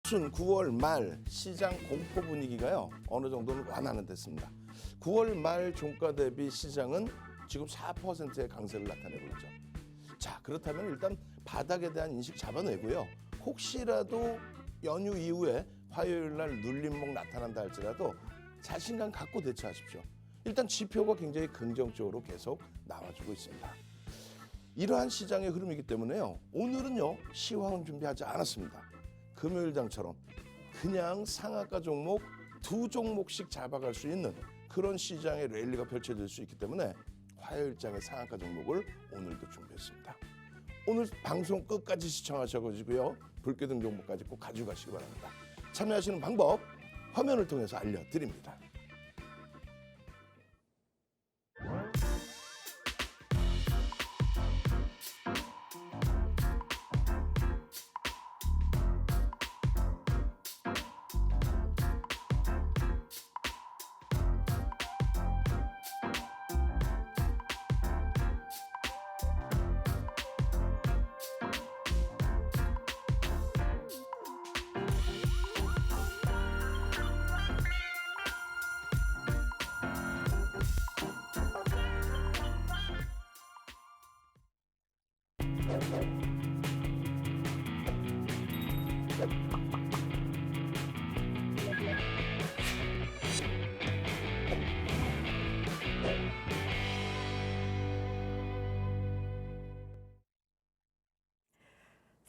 순 9월 말 시장 공포 분위기가요 어느 정도는 완화는 됐습니다. 9월 말 종가 대비 시장은 지금 4%의 강세를 나타내고 있죠. 자, 그렇다면 일단 바닥에 대한 인식 잡아내고요. 혹시라도 연휴 이후에 화요일 날 눌림목 나타난다 할지라도 자신감 갖고 대처하십시오. 일단 지표가 굉장히 긍정적으로 계속 나와주고 있습니다. 이러한 시장의 흐름이기 때문에요. 오늘은요 시황은 준비하지 않았습니다. 금요일장처럼 그냥 상한가 종목 두 종목씩 잡아갈 수 있는 그런 시장의 랠리가 펼쳐질 수 있기 때문에 화요일장의 상한가 종목을 오늘도 준비했습니다. 오늘 방송 끝까지 시청하셔가지고요. 불기둥 종목까지 꼭 가지고 가시기 바랍니다. 참여하시는 방법 화면을 통해서 알려드립니다.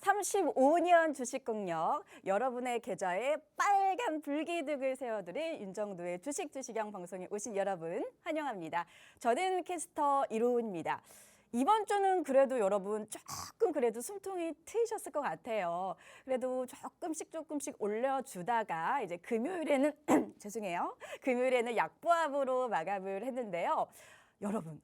(35년) 주식 공력, 여러분의 계좌에 빨간 불기둥을 세워드릴 윤정도의 주식주식형 방송에 오신 여러분 환영합니다. 저는 캐스터 이로운입니다. 이번 주는 그래도 여러분 조금 그래도 숨통이 트이셨을 것 같아요. 그래도 조금씩 올려주다가 이제 금요일에는 죄송해요. 금요일에는 약보합으로 마감을 했는데요. 여러분,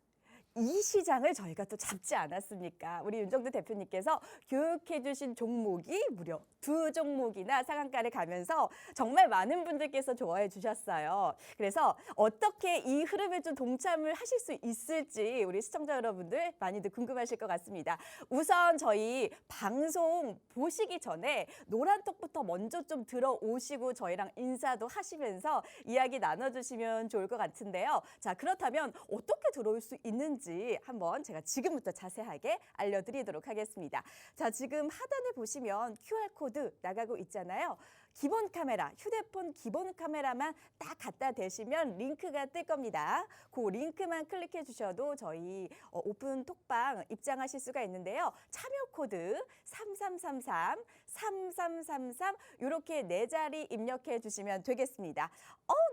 이 시장을 저희가 또 잡지 않았습니까? 우리 윤정도 대표님께서 교육해 주신 종목이 무려 2종목이나 상한가를 가면서 정말 많은 분들께서 좋아해 주셨어요. 그래서 어떻게 이 흐름에 좀 동참을 하실 수 있을지 우리 시청자 여러분들 많이들 궁금하실 것 같습니다. 우선 저희 방송 보시기 전에 노란톡부터 먼저 좀 들어오시고 저희랑 인사도 하시면서 이야기 나눠주시면 좋을 것 같은데요. 자, 그렇다면 어떻게 들어올 수 있는지 한번 제가 지금부터 자세하게 알려드리도록 하겠습니다. 자, 지금 하단에 보시면 QR코드 나가고 있잖아요. 기본 카메라, 휴대폰 기본 카메라만 딱 갖다 대시면 링크가 뜰 겁니다. 그 링크만 클릭해 주셔도 저희 오픈 톡방 입장하실 수가 있는데요. 참여 코드 3333, 3333 이렇게 4자리 입력해 주시면 되겠습니다.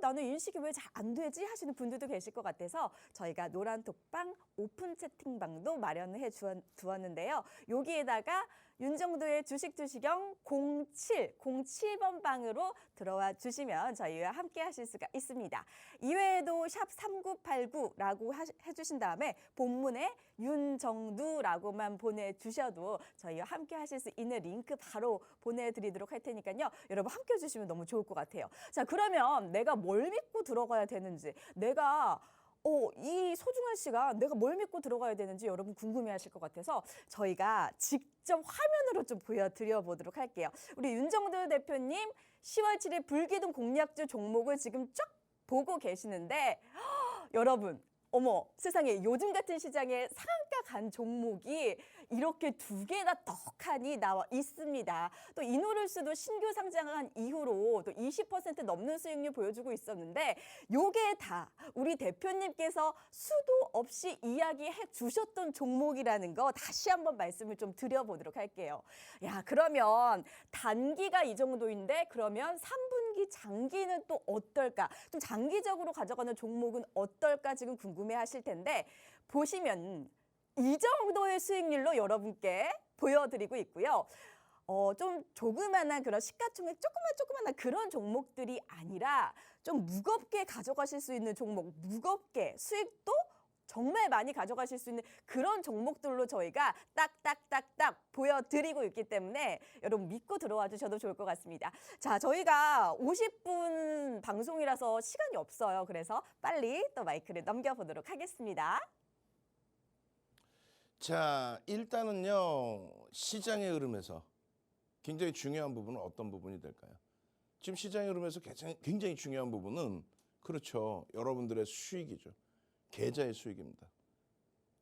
나는 인식이 왜 잘 안 되지 하시는 분들도 계실 것 같아서 저희가 노란 톡방 오픈 채팅방도 마련해 두었는데요. 여기에다가 윤정도의 주식주식형 07번 방으로 들어와 주시면 저희와 함께 하실 수가 있습니다. 이외에도 샵 3989라고 해주신 다음에 본문에 윤정두라고만 보내주셔도 저희와 함께 하실 수 있는 링크 바로 보내드리도록 할 테니까요. 여러분 함께 해주시면 너무 좋을 것 같아요. 자, 그러면 내가 뭘 믿고 들어가야 되는지, 내가 이 소중한 시간 내가 뭘 믿고 들어가야 되는지 여러분 궁금해하실 것 같아서 저희가 직접 화면으로 좀 보여드려 보도록 할게요. 우리 윤정도 대표님 10월 7일 불기둥 공략주 종목을 지금 쫙 보고 계시는데 여러분, 어머 세상에, 요즘 같은 시장에 상한가 간 종목이 이렇게 2개나 떡하니 나와 있습니다. 또 이노룰스도 신규 상장한 이후로 또 20% 넘는 수익률 보여주고 있었는데 요게 다 우리 대표님께서 수도 없이 이야기해 주셨던 종목이라는 거 다시 한번 말씀을 좀 드려보도록 할게요. 야, 그러면 단기가 이 정도인데 그러면 3분기 장기는 또 어떨까? 좀 장기적으로 가져가는 종목은 어떨까 지금 궁금해 하실 텐데 보시면 이 정도의 수익률로 여러분께 보여드리고 있고요. 좀 조그만한 그런 시가총액 조그만한 그런 종목들이 아니라 좀 무겁게 가져가실 수 있는 종목, 무겁게 수익도 정말 많이 가져가실 수 있는 그런 종목들로 저희가 딱딱딱딱 보여드리고 있기 때문에 여러분 믿고 들어와 주셔도 좋을 것 같습니다. 자, 저희가 50분 방송이라서 시간이 없어요. 그래서 빨리 또 마이크를 넘겨보도록 하겠습니다. 자, 일단은요 시장의 흐름에서 굉장히 중요한 부분은 어떤 부분이 될까요? 지금 시장의 흐름에서 굉장히 중요한 부분은 그렇죠. 여러분들의 수익이죠. 계좌의 수익입니다.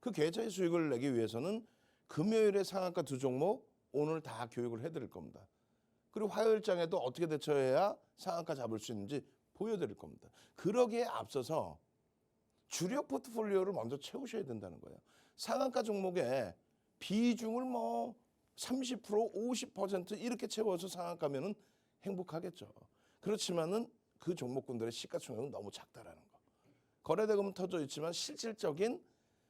그 계좌의 수익을 내기 위해서는 금요일에 상한가 두 종목 오늘 다 교육을 해드릴 겁니다. 그리고 화요일장에도 어떻게 대처해야 상한가 잡을 수 있는지 보여드릴 겁니다. 그러기에 앞서서 주력 포트폴리오를 먼저 채우셔야 된다는 거예요. 상한가 종목에 비중을 30%, 50% 이렇게 채워서 상한가면은 행복하겠죠. 그렇지만은 그 종목군들의 시가총액은 너무 작다라는 거. 거래대금은 터져 있지만 실질적인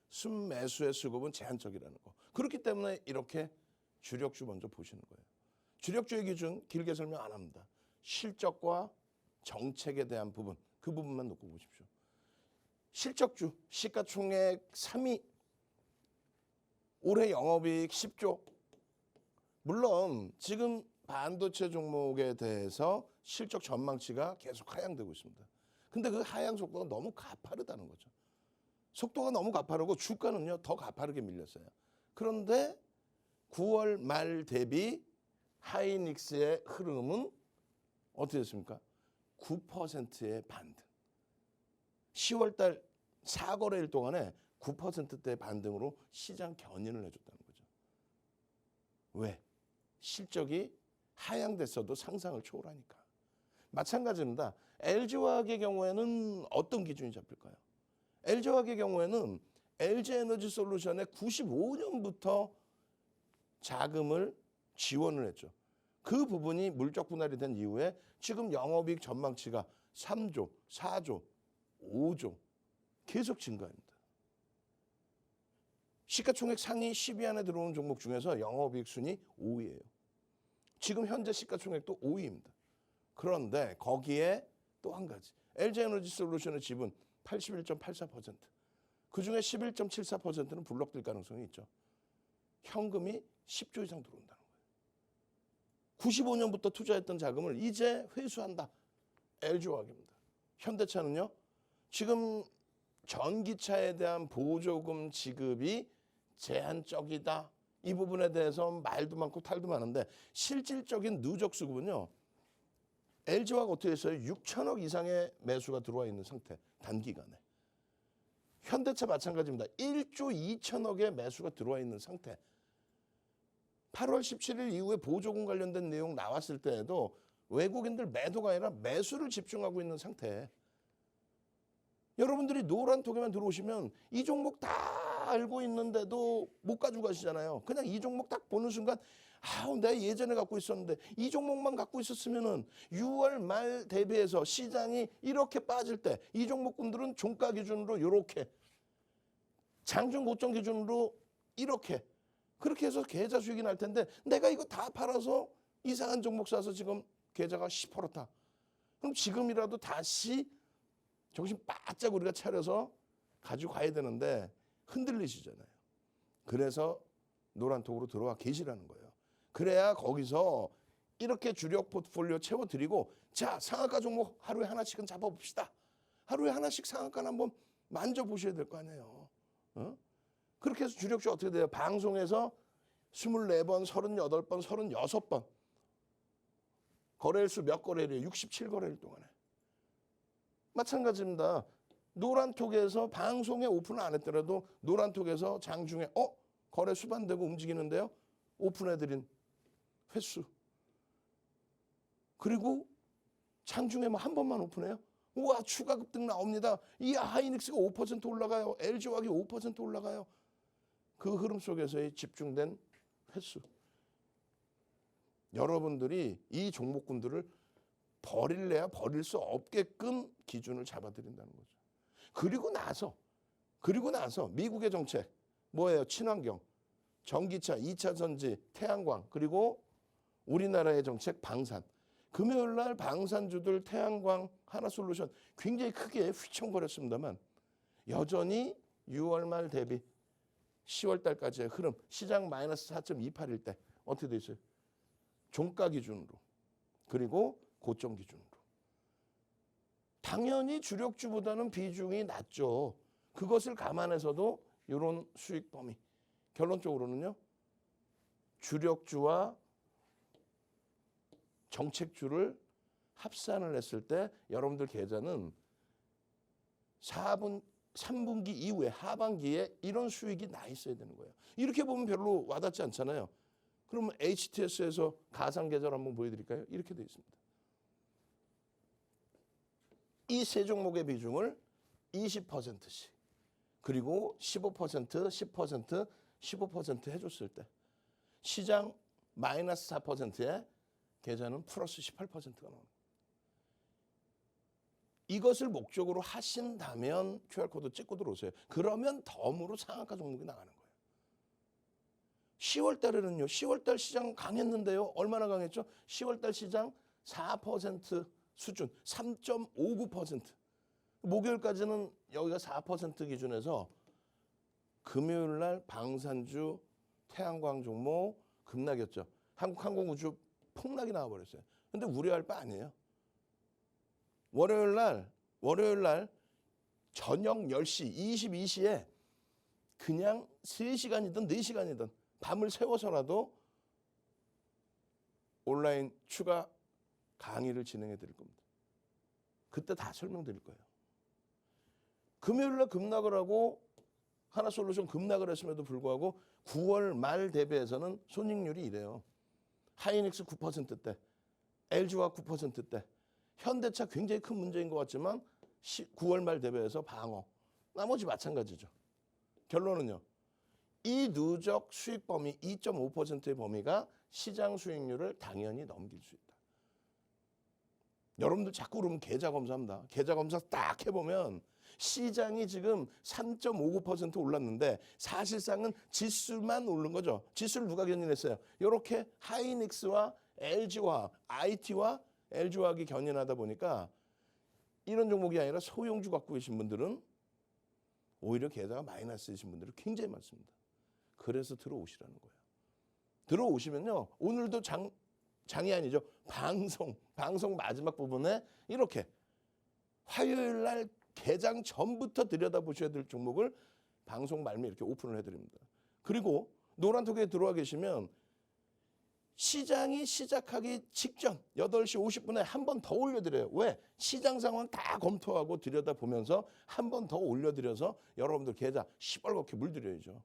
순매수의 수급은 제한적이라는 거. 그렇기 때문에 이렇게 주력주 먼저 보시는 거예요. 주력주의 기준 길게 설명 안 합니다. 실적과 정책에 대한 부분, 그 부분만 놓고 보십시오. 실적주, 시가총액 3위, 올해 영업이익 10조. 물론 지금 반도체 종목에 대해서 실적 전망치가 계속 하향되고 있습니다. 근데 그 하향 속도가 너무 가파르다는 거죠. 속도가 너무 가파르고 주가는요 더 가파르게 밀렸어요. 그런데 9월 말 대비 하이닉스의 흐름은 어떻게 됐습니까? 9%의 반등. 10월 달 4거래일 동안에 9%대 반등으로 시장 견인을 해줬다는 거죠. 왜? 실적이 하향됐어도 상상을 초월하니까. 마찬가지입니다. LG화학의 경우에는 어떤 기준이 잡힐까요? LG화학의 경우에는 LG에너지솔루션에 95년부터 자금을 지원을 했죠. 그 부분이 물적 분할이 된 이후에 지금 영업이익 전망치가 3조, 4조, 5조 계속 증가합니다. 시가총액 상위 10위 안에 들어오는 종목 중에서 영업이익 순위 5위예요. 지금 현재 시가총액도 5위입니다. 그런데 거기에 또 한 가지. LG에너지솔루션의 지분 81.84%. 그중에 11.74%는 블록될 가능성이 있죠. 현금이 10조 이상 들어온다는 거예요. 95년부터 투자했던 자금을 이제 회수한다. LG화학입니다. 현대차는요. 지금 전기차에 대한 보조금 지급이 제한적이다. 이 부분에 대해서 말도 많고 탈도 많은데 실질적인 누적 수급은요. LG화학 어떻게 했어요? 6천억 이상의 매수가 들어와 있는 상태. 단기간에. 현대차 마찬가지입니다. 1조 2천억의 매수가 들어와 있는 상태. 8월 17일 이후에 보조금 관련된 내용 나왔을 때에도 외국인들 매도가 아니라 매수를 집중하고 있는 상태. 여러분들이 노란톡에만 들어오시면 이 종목 다 알고 있는데도 못 가지고 가시잖아요. 그냥 이 종목 딱 보는 순간 내가 예전에 갖고 있었는데 이 종목만 갖고 있었으면은 6월 말 대비해서 시장이 이렇게 빠질 때 이 종목군들은 종가 기준으로 이렇게 장중 고점 기준으로 이렇게 그렇게 해서 계좌 수익이 날 텐데 내가 이거 다 팔아서 이상한 종목 사서 지금 계좌가 10% 타. 그럼 지금이라도 다시 정신 바짝 우리가 차려서 가지고 가야 되는데 흔들리시잖아요. 그래서 노란톡으로 들어와 계시라는 거예요. 그래야 거기서 이렇게 주력 포트폴리오 채워드리고 자 상한가 종목 하루에 하나씩은 잡아봅시다. 하루에 하나씩 상한가는 한번 만져보셔야 될 거 아니에요. 그렇게 해서 주력주 어떻게 돼요? 방송에서 24번, 38번, 36번 거래일수 몇 거래일이에요? 67거래일 동안에. 마찬가지입니다. 노란톡에서 방송에 오픈을 안 했더라도 노란톡에서 장중에 거래 수반되고 움직이는데요. 오픈해드린 횟수. 그리고 장중에 한 번만 오픈해요. 우와 추가 급등 나옵니다. 이 하이닉스가 5% 올라가요. LG화학이 5% 올라가요. 그 흐름 속에서의 집중된 횟수. 여러분들이 이 종목군들을 버릴래야 버릴 수 없게끔 기준을 잡아드린다는 거죠. 그리고 나서 미국의 정책 뭐예요? 친환경, 전기차, 2차 전지, 태양광 그리고 우리나라의 정책 방산. 금요일 날 방산주들 태양광 하나솔루션 굉장히 크게 휘청거렸습니다만 여전히 6월 말 대비 10월 달까지의 흐름 시장 마이너스 4.28일 때 어떻게 돼 있어요? 종가 기준으로 그리고 고점 기준으로. 당연히 주력주보다는 비중이 낮죠. 그것을 감안해서도 이런 수익 범위. 결론적으로는요. 주력주와 정책주를 합산을 했을 때 여러분들 계좌는 3분기 이후에 하반기에 이런 수익이 나 있어야 되는 거예요. 이렇게 보면 별로 와닿지 않잖아요. 그러면 HTS에서 가상계좌를 한번 보여드릴까요? 이렇게 되어 있습니다. 이 세 종목의 비중을 20%씩 그리고 15%, 10%, 15% 해줬을 때 시장 마이너스 4%에 계좌는 플러스 18%가 나옵니다. 이것을 목적으로 하신다면 QR코드 찍고 들어오세요. 그러면 덤으로 상한가 종목이 나가는 거예요. 10월 달에는요. 10월 달 시장 강했는데요. 얼마나 강했죠? 10월 달 시장 4% 수준, 3.59%. 목요일까지는 여기가 4% 기준에서 금요일 날 방산주, 태양광 종목 급락이었죠. 한국항공우주 폭락이 나와버렸어요. 근데 우려할 바 아니에요. 월요일 날 저녁 10시, 22시에 그냥 3시간이든 4시간이든 밤을 새워서라도 온라인 추가 강의를 진행해 드릴 겁니다. 그때 다 설명드릴 거예요. 금요일 날 급락을 하고 하나솔루션 급락을 했음에도 불구하고 9월 말 대비해서는 손익률이 이래요. 하이닉스 9%대, LG화학 9%대, 현대차 굉장히 큰 문제인 것 같지만 9월 말 대비해서 방어, 나머지 마찬가지죠. 결론은요. 이 누적 수익 범위 2.5%의 범위가 시장 수익률을 당연히 넘길 수 있다. 여러분들 자꾸 그러면 계좌 검사합니다. 계좌 검사 딱 해보면 시장이 지금 3.59% 올랐는데 사실상은 지수만 오른 거죠. 지수를 누가 견인했어요? 이렇게 하이닉스와 LG화학, IT와 LG화학이 견인하다 보니까 이런 종목이 아니라 소형주 갖고 계신 분들은 오히려 계좌가 마이너스이신 분들이 굉장히 많습니다. 그래서 들어오시라는 거예요. 들어오시면요. 오늘도 장이 아니죠. 방송 마지막 부분에 이렇게 화요일 날 개장 전부터 들여다보셔야 될 종목을 방송 말미에 이렇게 오픈을 해드립니다. 그리고 노란톡에 들어와 계시면 시장이 시작하기 직전 8시 50분에 한 번 더 올려드려요. 왜? 시장 상황 다 검토하고 들여다보면서 한 번 더 올려드려서 여러분들 계좌 시뻘겋게 물들여야죠.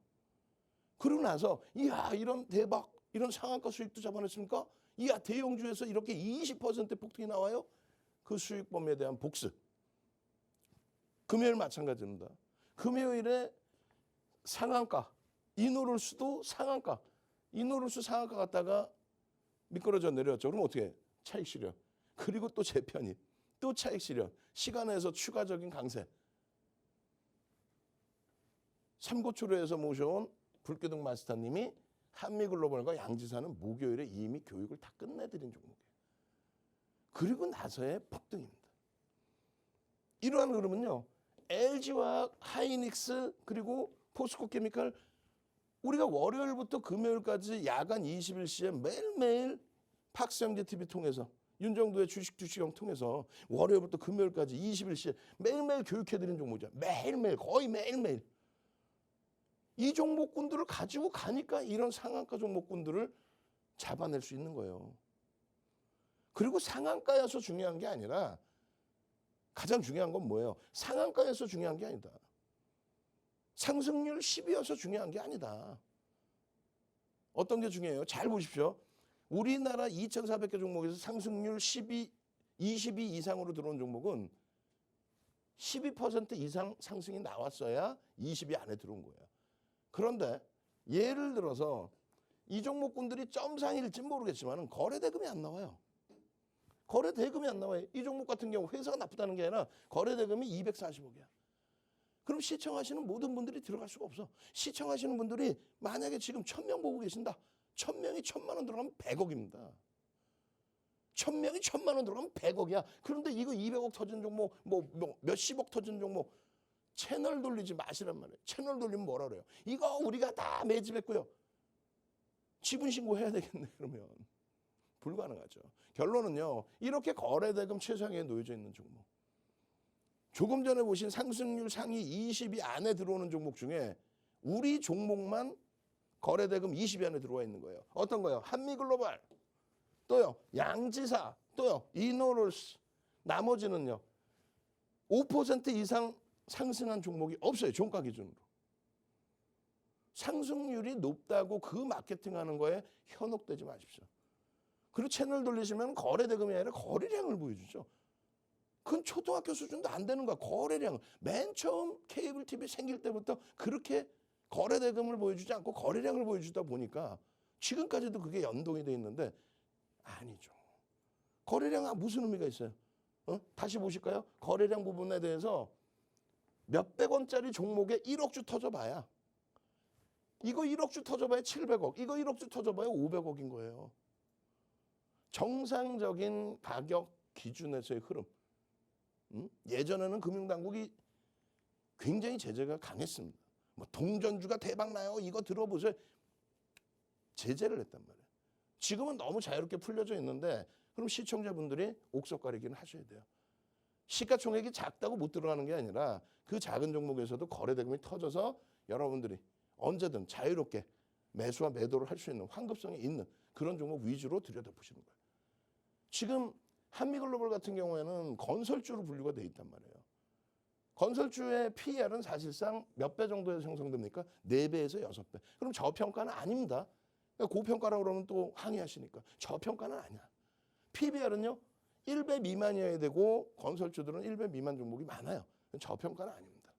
그러고 나서 이야 이런 대박 이런 상한가 수익도 잡아냈습니까? 이야 대형주에서 이렇게 20% 폭등이 나와요? 그 수익 범위에 대한 복습. 금요일 마찬가지입니다. 금요일에 상한가 이노룰스도 상한가 이노룰스 상한가 갔다가 미끄러져 내려왔죠. 그럼 어떻게 해? 차익 실현. 그리고 또 재편입. 또 차익 실현. 시간에서 추가적인 강세. 삼고초려에서 모셔온 불기둥 마스터님이 한미글로벌과 양지사는 목요일에 이미 교육을 다 끝내드린 종목이에요. 그리고 나서의 폭등입니다. 이러한 흐름은요. LG화학, 하이닉스 그리고 포스코케미칼 우리가 월요일부터 금요일까지 야간 21시에 매일매일 팍스형제 TV 통해서 윤정도의 주식형 통해서 월요일부터 금요일까지 21시에 매일매일 교육해드린 종목이죠. 매일매일 거의 매일매일. 이 종목군들을 가지고 가니까 이런 상한가 종목군들을 잡아낼 수 있는 거예요. 그리고 상한가여서 중요한 게 아니라 가장 중요한 건 뭐예요? 상한가여서 중요한 게 아니다. 상승률 10이어서 중요한 게 아니다. 어떤 게 중요해요? 잘 보십시오. 우리나라 2,400개 종목에서 상승률 22 이상으로 들어온 종목은 12% 이상 상승이 나왔어야 20위 안에 들어온 거예요. 그런데 예를 들어서 이 종목군들이 점상일지 모르겠지만 거래대금이 안 나와요. 거래대금이 안 나와요. 이 종목 같은 경우 회사가 나쁘다는 게 아니라 거래대금이 240억이야. 그럼 시청하시는 모든 분들이 들어갈 수가 없어. 시청하시는 분들이 만약에 지금 1,000명 보고 계신다. 1,000명이 1,000만 원 들어가면 100억입니다. 1,000명이 1,000만 원 들어가면 100억이야. 그런데 이거 200억 터진 종목, 뭐 몇십억 터진 종목 채널 돌리지 마시란 말이에요. 채널 돌리면 뭐라 그래요? 이거 우리가 다 매집했고요. 지분 신고해야 되겠네 그러면. 불가능하죠. 결론은요. 이렇게 거래대금 최상위에 놓여져 있는 종목. 조금 전에 보신 상승률 상위 20위 안에 들어오는 종목 중에 우리 종목만 거래대금 20위 안에 들어와 있는 거예요. 어떤 거예요? 한미글로벌, 또요 양지사, 또요 이노롤스, 나머지는요 5% 이상 상승한 종목이 없어요. 종가 기준으로. 상승률이 높다고 그 마케팅하는 거에 현혹되지 마십시오. 그리고 채널 돌리시면 거래대금이 아니라 거래량을 보여주죠. 그건 초등학교 수준도 안 되는 거야. 거래량. 맨 처음 케이블 TV 생길 때부터 그렇게 거래대금을 보여주지 않고 거래량을 보여주다 보니까 지금까지도 그게 연동이 돼 있는데 아니죠. 거래량 무슨 의미가 있어요? 다시 보실까요? 거래량 부분에 대해서 몇백 원짜리 종목에 1억 주 터져봐야 이거 1억 주 터져봐야 700억, 이거 1억 주 터져봐야 500억인 거예요. 정상적인 가격 기준에서의 흐름. 예전에는 금융당국이 굉장히 제재가 강했습니다. 뭐 동전주가 대박나요? 이거 들어보세요. 제재를 했단 말이에요. 지금은 너무 자유롭게 풀려져 있는데 그럼 시청자분들이 옥석가리기는 하셔야 돼요. 시가총액이 작다고 못 들어가는 게 아니라 그 작은 종목에서도 거래대금이 터져서 여러분들이 언제든 자유롭게 매수와 매도를 할 수 있는 환급성이 있는 그런 종목 위주로 들여다보시는 거예요. 지금 한미글로벌 같은 경우에는 건설주로 분류가 돼 있단 말이에요. 건설주의 PER은 사실상 몇 배 정도에서 형성됩니까? 4배에서 6배. 그럼 저평가는 아닙니다. 고평가라고 그러면 또 항의하시니까. 저평가는 아니야. PBR은요. 1배 미만이어야 되고 건설주들은 1배 미만 종목이 많아요. 저평가는 아닙니다.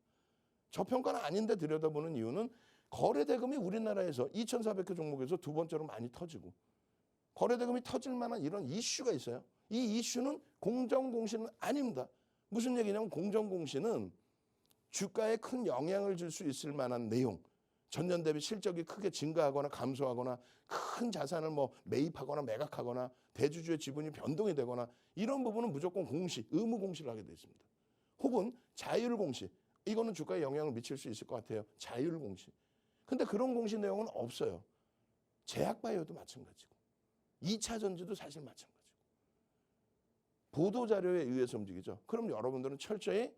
저평가는 아닌데 들여다보는 이유는 거래대금이 우리나라에서 2,400개 종목에서 두 번째로 많이 터지고 거래대금이 터질 만한 이런 이슈가 있어요. 이 이슈는 공정공시는 아닙니다. 무슨 얘기냐면 공정공시는 주가에 큰 영향을 줄 수 있을 만한 내용, 전년 대비 실적이 크게 증가하거나 감소하거나 큰 자산을 뭐 매입하거나 매각하거나 대주주의 지분이 변동이 되거나 이런 부분은 무조건 공시, 의무 공시를 하게 돼 있습니다. 혹은 자율 공시, 이거는 주가에 영향을 미칠 수 있을 것 같아요. 자율 공시. 근데 그런 공시 내용은 없어요. 제약바이오도 마찬가지고 2차 전지도 사실 마찬가지고 보도자료에 의해서 움직이죠. 그럼 여러분들은 철저히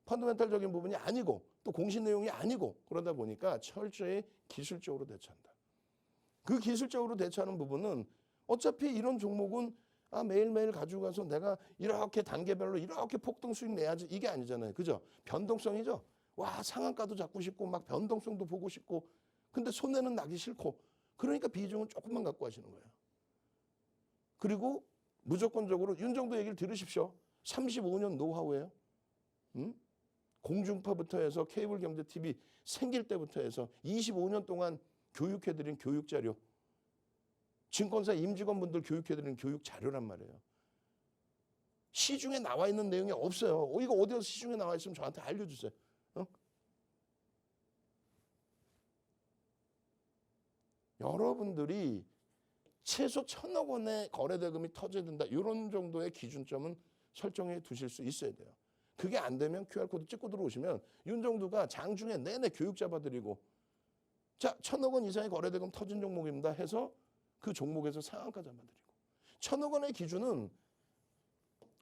펀더멘탈적인 부분이 아니고 또 공시 내용이 아니고 그러다 보니까 철저히 기술적으로 대처한다. 그 기술적으로 대처하는 부분은 어차피 이런 종목은 매일매일 가지고 가서 내가 이렇게 단계별로 이렇게 폭등 수익 내야지 이게 아니잖아요. 그죠? 변동성이죠. 와 상한가도 잡고 싶고 막 변동성도 보고 싶고 근데 손해는 나기 싫고 그러니까 비중은 조금만 갖고 하시는 거예요. 그리고 무조건적으로 윤정도 얘기를 들으십시오. 35년 노하우예요. 공중파부터 해서 케이블 경제 TV 생길 때부터 해서 25년 동안 교육해드린 교육자료, 증권사 임직원분들 교육해드린 교육자료란 말이에요. 시중에 나와 있는 내용이 없어요. 이거 어디서 시중에 나와 있으면 저한테 알려주세요. 여러분들이 최소 1,000억 원의 거래대금이 터져야 된다. 이런 정도의 기준점은 설정해 두실 수 있어야 돼요. 그게 안 되면 QR코드 찍고 들어오시면 윤정두가 장중에 내내 교육 잡아드리고 자 1,000억 원 이상의 거래대금 터진 종목입니다 해서 그 종목에서 상한가 잡아드리고 1,000억 원의 기준은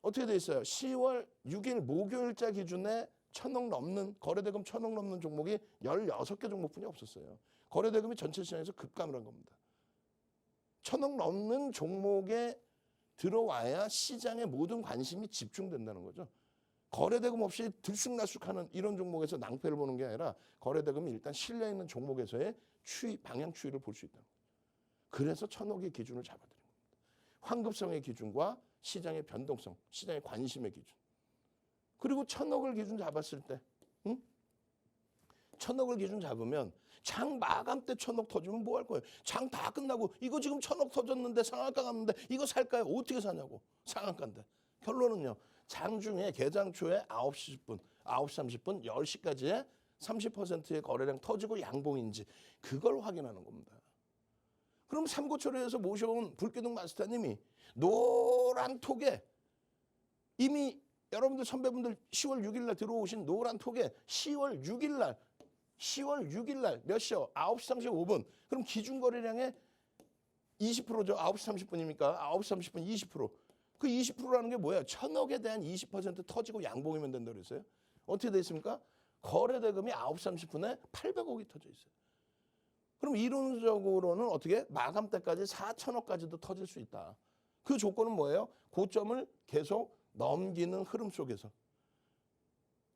어떻게 돼 있어요? 10월 6일 목요일자 기준에 1,000억 넘는 거래대금 1,000억 넘는 종목이 16개 종목뿐이 없었어요. 거래대금이 전체 시장에서 급감을 한 겁니다. 1,000억 넘는 종목에 들어와야 시장의 모든 관심이 집중된다는 거죠. 거래대금 없이 들쑥날쑥하는 이런 종목에서 낭패를 보는 게 아니라 거래대금이 일단 실려 있는 종목에서의 추이, 방향 추이를 볼 수 있다는 거죠. 그래서 1,000억의 기준을 잡아드린 겁니다. 환급성의 기준과 시장의 변동성, 시장의 관심의 기준. 그리고 1,000억을 기준 잡았을 때 1,000억을 기준 잡으면 장 마감 때 1,000억 터지면 뭐 할 거예요? 장 다 끝나고 이거 지금 1,000억 터졌는데 상한가 갔는데 이거 살까요? 어떻게 사냐고. 상한가인데. 결론은요. 장중에 개장 초에 9시 10분, 9시 30분, 10시까지의 30%의 거래량 터지고 양봉인지 그걸 확인하는 겁니다. 그럼 삼고초려에서 모셔온 불기둥 마스터님이 노란 톡에 이미 여러분들 선배분들 10월 6일 날 들어오신 노란 톡에 10월 6일 날 몇 시요? 9시 35분. 그럼 기준 거래량의 20%죠. 9시 30분이니까 9시 30분 20%. 그 20%라는 게 뭐예요? 1,000억에 대한 20% 터지고 양봉이면 된다고 그랬어요. 어떻게 돼 있습니까? 거래대금이 9시 30분에 800억이 터져 있어요. 그럼 이론적으로는 어떻게? 마감 때까지 4,000억까지도 터질 수 있다. 그 조건은 뭐예요? 고점을 계속 넘기는 흐름 속에서.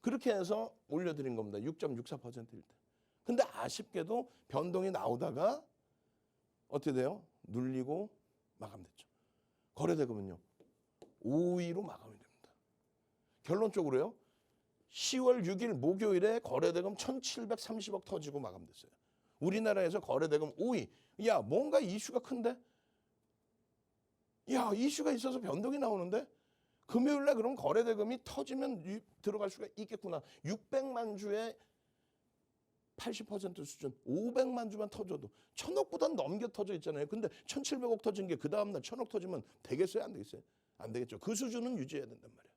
그렇게 해서 올려드린 겁니다. 6.64%일 때. 근데 아쉽게도 변동이 나오다가 어떻게 돼요? 눌리고 마감됐죠. 거래대금은요. 5위로 마감이 됩니다. 결론적으로요. 10월 6일 목요일에 거래대금 1,730억 터지고 마감됐어요. 우리나라에서 거래대금 5위. 야, 뭔가 이슈가 큰데? 야, 이슈가 있어서 변동이 나오는데? 금요일날 그럼 거래대금이 터지면 들어갈 수가 있겠구나. 600만 주의 80% 수준, 500만 주만 터져도 1,000억보다 넘겨 터져 있잖아요. 근데 1,700억 터진 게 그 다음날 1,000억 터지면 되겠어요? 안 되겠어요? 안 되겠죠. 그 수준은 유지해야 된단 말이에요.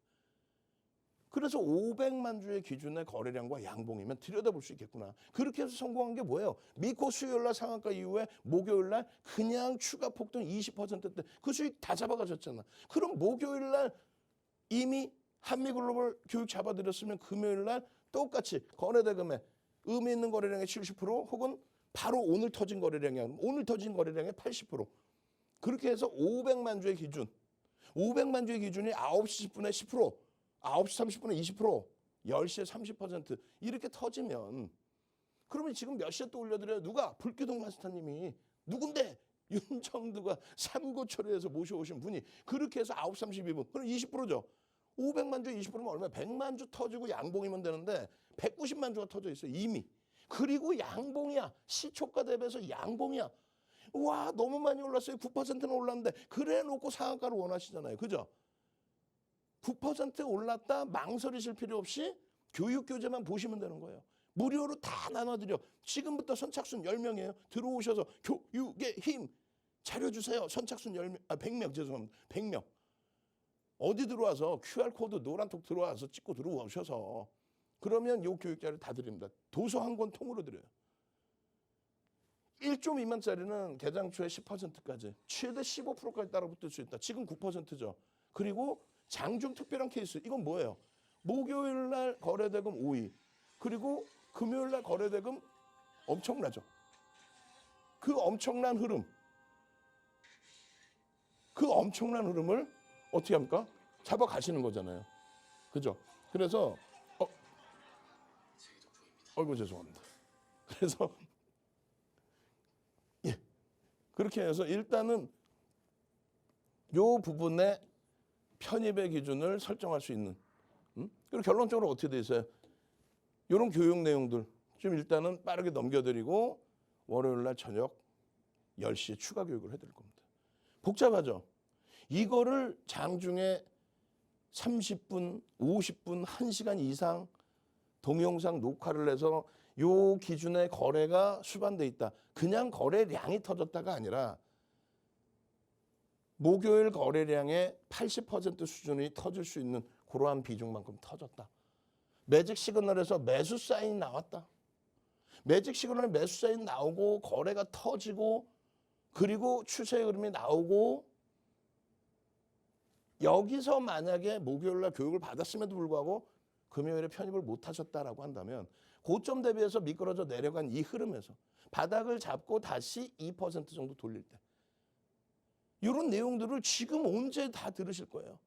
그래서 500만 주의 기준의 거래량과 양봉이면 들여다볼 수 있겠구나. 그렇게 해서 성공한 게 뭐예요? 미코 수요일날 상한가 이후에 목요일날 그냥 추가 폭등 20%대 그 수익 다 잡아가셨잖아. 그럼 목요일날 이미 한미글로벌 교육 잡아드렸으면 금요일날 똑같이 거래대금에 의미 있는 거래량의 70% 혹은 바로 오늘 터진 거래량이 오늘 터진 거래량의 80% 그렇게 해서 500만 주의 기준 500만 주의 기준이 9시 10분에 10% 9시 30분에 20% 10시에 30% 이렇게 터지면 그러면 지금 몇 시에 또 올려드려요? 누가? 불기둥 마스터님이 누군데? 윤정두가 삼고초려해서 모셔오신 분이 그렇게 해서 9시 32분 그럼 20%죠. 500만 주 20%면 얼마야? 100만 주 터지고 양봉이면 되는데 190만 주가 터져 있어요. 이미. 그리고 양봉이야. 시초가 대비해서 양봉이야. 와 너무 많이 올랐어요. 9%는 올랐는데 그래 놓고 상한가를 원하시잖아요. 그죠? 9% 올랐다 망설이실 필요 없이 교육교재만 보시면 되는 거예요. 무료로 다 나눠드려. 지금부터 선착순 10명이에요. 들어오셔서 교육의 힘 자료 주세요. 선착순 10명, 100명 죄송합니다. 100명. 어디 들어와서 QR코드 노란톡 들어와서 찍고 들어오셔서 그러면 요 교육자를 다 드립니다. 도서 한 권 통으로 드려요. 1조 미만짜리는 개장 초에 10%까지 최대 15%까지 따라붙을 수 있다. 지금 9%죠. 그리고 장중 특별한 케이스 이건 뭐예요? 목요일 날 거래대금 5위 그리고 금요일 날 거래대금 엄청나죠. 그 엄청난 흐름 그 엄청난 흐름을 어떻게 합니까? 잡아가시는 거잖아요. 그죠? 그래서 어이구 죄송합니다. 그래서 예 그렇게 해서 일단은 요 부분에 편입의 기준을 설정할 수 있는 그리고 결론적으로 어떻게 돼 있어요? 이런 교육 내용들 좀 일단은 빠르게 넘겨드리고 월요일 날 저녁 10시에 추가 교육을 해드릴 겁니다. 복잡하죠? 이거를 장중에 30분, 50분, 1시간 이상 동영상 녹화를 해서 요 기준의 거래가 수반돼 있다. 그냥 거래량이 터졌다가 아니라 목요일 거래량의 80% 수준이 터질 수 있는 그러한 비중만큼 터졌다. 매직 시그널에서 매수 사인이 나왔다. 매직 시그널 매수 사인 나오고 거래가 터지고 그리고 추세 흐름이 나오고 여기서 만약에 목요일날 교육을 받았음에도 불구하고 금요일에 편입을 못 하셨다라고 한다면 고점 대비해서 미끄러져 내려간 이 흐름에서 바닥을 잡고 다시 2% 정도 돌릴 때 이런 내용들을 지금 언제 다 들으실 거예요.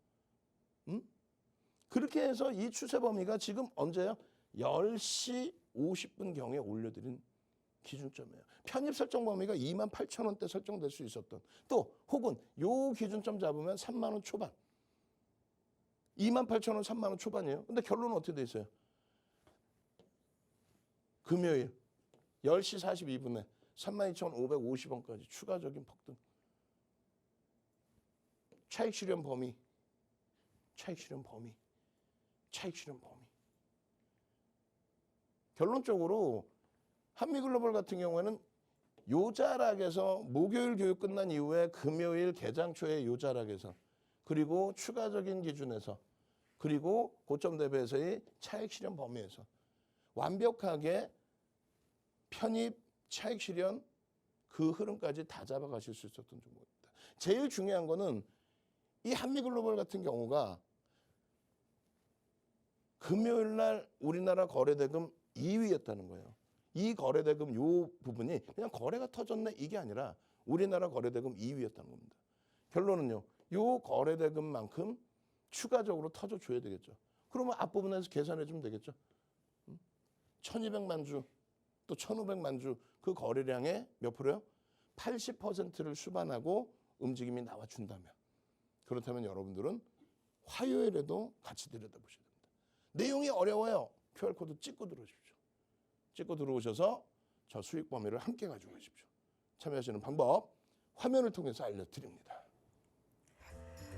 그렇게 해서 이 추세 범위가 지금 언제요? 10시 50분경에 올려드린 기준점이에요. 편입 설정 범위가 28,000원대 설정될 수 있었던 또 혹은 요 기준점 잡으면 3만 원 초반 28,000원 3만 원 초반이에요. 근데 결론은 어떻게 돼 있어요? 금요일 10시 42분에 32,550원까지 추가적인 폭등. 차익 실현 범위. 결론적으로 한미글로벌 같은 경우에는 요자락에서 목요일 교육 끝난 이후에 금요일 개장 초에 요자락에서 그리고 추가적인 기준에서 그리고 고점 대비해서의 차익 실현 범위에서 완벽하게 편입 차익 실현 그 흐름까지 다 잡아가실 수 있었던 종목입니다. 제일 중요한 거는 이 한미글로벌 같은 경우가 금요일 날 우리나라 거래대금 2위였다는 거예요. 이 거래대금 요 부분이 그냥 거래가 터졌네 이게 아니라 우리나라 거래대금 2위였다는 겁니다. 결론은요. 요 거래대금만큼 추가적으로 터져줘야 되겠죠. 그러면 앞부분에서 계산해 주면 되겠죠. 1200만 주 또 1500만 주 그 거래량의 몇 프로요? 80%를 수반하고 움직임이 나와준다면, 그렇다면 여러분들은 화요일에도 같이 들여다보셔야 됩니다. 내용이 어려워요. QR코드 찍고 들어오십시오. 찍고 들어오셔서 저 수익 범위를 함께 가지고 가십시오. 참여하시는 방법 화면을 통해서 알려드립니다.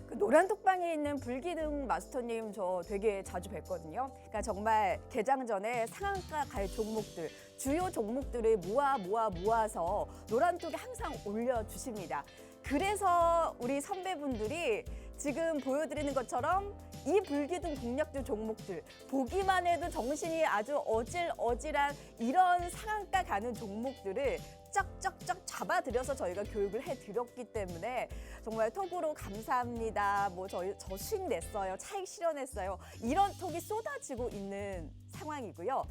그 노란 톡방에 있는 불기둥 마스터님 저 되게 자주 뵀거든요. 그러니까 정말 개장 전에 상한가 갈 종목들, 주요 종목들을 모아서 노란톡에 항상 올려주십니다. 그래서 우리 선배분들이 지금 보여드리는 것처럼 이 불기둥 공략주 종목들, 보기만 해도 정신이 아주 어질어질한 이런 상한가 가는 종목들을 쩍쩍쩍 잡아들여서 저희가 교육을 해드렸기 때문에 정말 톡으로 감사합니다. 뭐 저 수익 냈어요. 차익 실현했어요. 이런 톡이 쏟아지고 있는 상황이고요.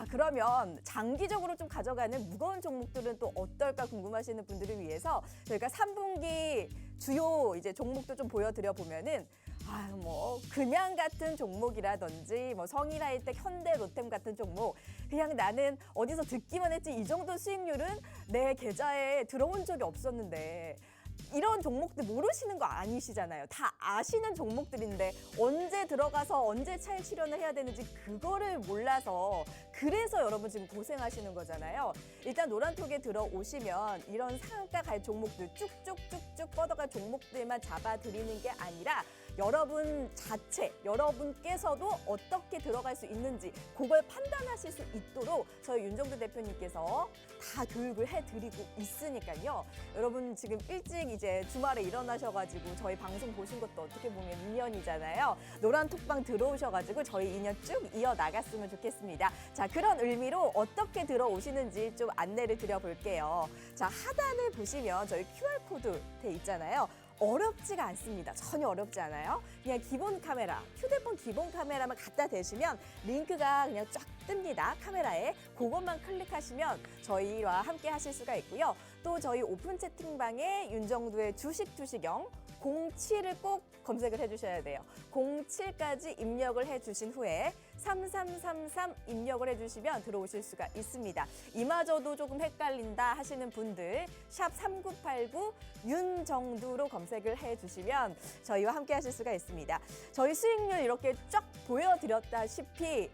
그러면 장기적으로 좀 가져가는 무거운 종목들은 또 어떨까 궁금하시는 분들을 위해서 저희가 3분기 주요 이제 종목도 좀 보여드려 보면은 뭐 그냥 같은 종목이라든지 뭐 성일하이텍, 현대, 로템 같은 종목, 그냥 나는 어디서 듣기만 했지 이 정도 수익률은 내 계좌에 들어온 적이 없었는데, 이런 종목들 모르시는 거 아니시잖아요. 다 아시는 종목들인데 언제 들어가서 언제 차익 실현을 해야 되는지 그거를 몰라서, 그래서 여러분 지금 고생하시는 거잖아요. 일단 노란톡에 들어오시면 이런 상한가 갈 종목들 쭉쭉쭉쭉 뻗어갈 종목들만 잡아드리는 게 아니라 여러분 자체, 여러분께서도 어떻게 들어갈 수 있는지 그걸 판단하실 수 있도록 저희 윤정두 대표님께서 다 교육을 해드리고 있으니까요. 여러분 지금 일찍 이제 주말에 일어나셔가지고 저희 방송 보신 것도 어떻게 보면 인연이잖아요. 노란 톡방 들어오셔가지고 저희 인연 쭉 이어나갔으면 좋겠습니다. 자, 그런 의미로 어떻게 들어오시는지 좀 안내를 드려볼게요. 자, 하단을 보시면 저희 QR코드 돼 있잖아요. 어렵지가 않습니다. 전혀 어렵지 않아요. 그냥 기본 카메라, 휴대폰 기본 카메라만 갖다 대시면 링크가 그냥 쫙 뜹니다. 카메라에 그것만 클릭하시면 저희와 함께 하실 수가 있고요. 또 저희 오픈 채팅방에 윤정두의 주식 투시경 07을 꼭 검색을 해주셔야 돼요. 07까지 입력을 해주신 후에 3333 입력을 해주시면 들어오실 수가 있습니다. 이마저도 조금 헷갈린다 하시는 분들 샵 3989 윤정두로 검색을 해주시면 저희와 함께 하실 수가 있습니다. 저희 수익률 이렇게 쫙 보여드렸다시피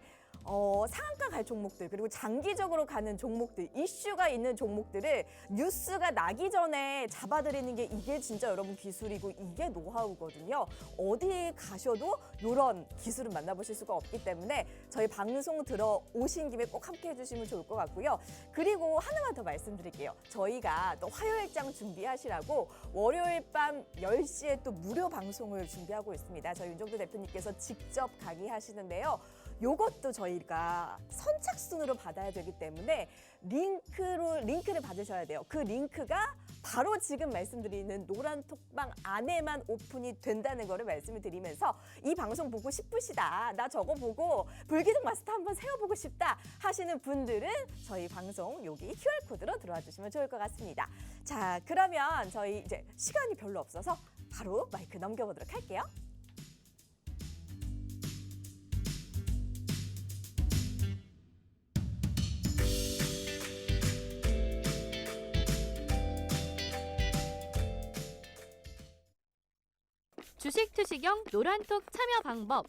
상한가 갈 종목들, 그리고 장기적으로 가는 종목들, 이슈가 있는 종목들을 뉴스가 나기 전에 잡아드리는 게 이게 진짜 여러분 기술이고 이게 노하우거든요. 어디 가셔도 이런 기술을 만나보실 수가 없기 때문에 저희 방송 들어오신 김에 꼭 함께 해주시면 좋을 것 같고요. 그리고 하나만 더 말씀드릴게요. 저희가 또 화요일장 준비하시라고 월요일 밤 10시에 또 무료 방송을 준비하고 있습니다. 저희 윤정두 대표님께서 직접 강의하시는데요. 요것도 저희가 선착순으로 받아야 되기 때문에 링크를 받으셔야 돼요. 그 링크가 바로 지금 말씀드리는 노란 톡방 안에만 오픈이 된다는 거를 말씀을 드리면서 이 방송 보고 싶으시다, 나 저거 보고 불기둥 마스터 한번 세워보고 싶다 하시는 분들은 저희 방송 여기 QR코드로 들어와 주시면 좋을 것 같습니다. 자, 그러면 저희 이제 시간이 별로 없어서 바로 마이크 넘겨보도록 할게요. 주식 투시경 노란톡 참여 방법.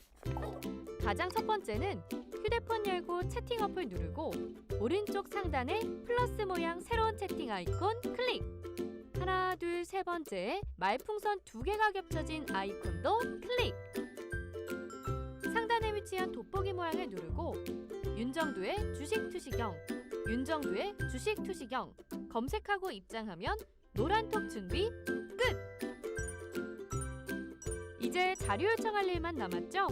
가장 첫 번째는 휴대폰 열고 채팅 어플 누르고 오른쪽 상단에 플러스 모양 새로운 채팅 아이콘 클릭. 하나, 둘, 세 번째 말풍선 2개가 겹쳐진 아이콘도 클릭. 상단에 위치한 돋보기 모양을 누르고 윤정두의 주식 투시경, 윤정두의 주식 투시경 검색하고 입장하면 노란톡 준비 끝! 이제 자료 요청할 일만 남았죠?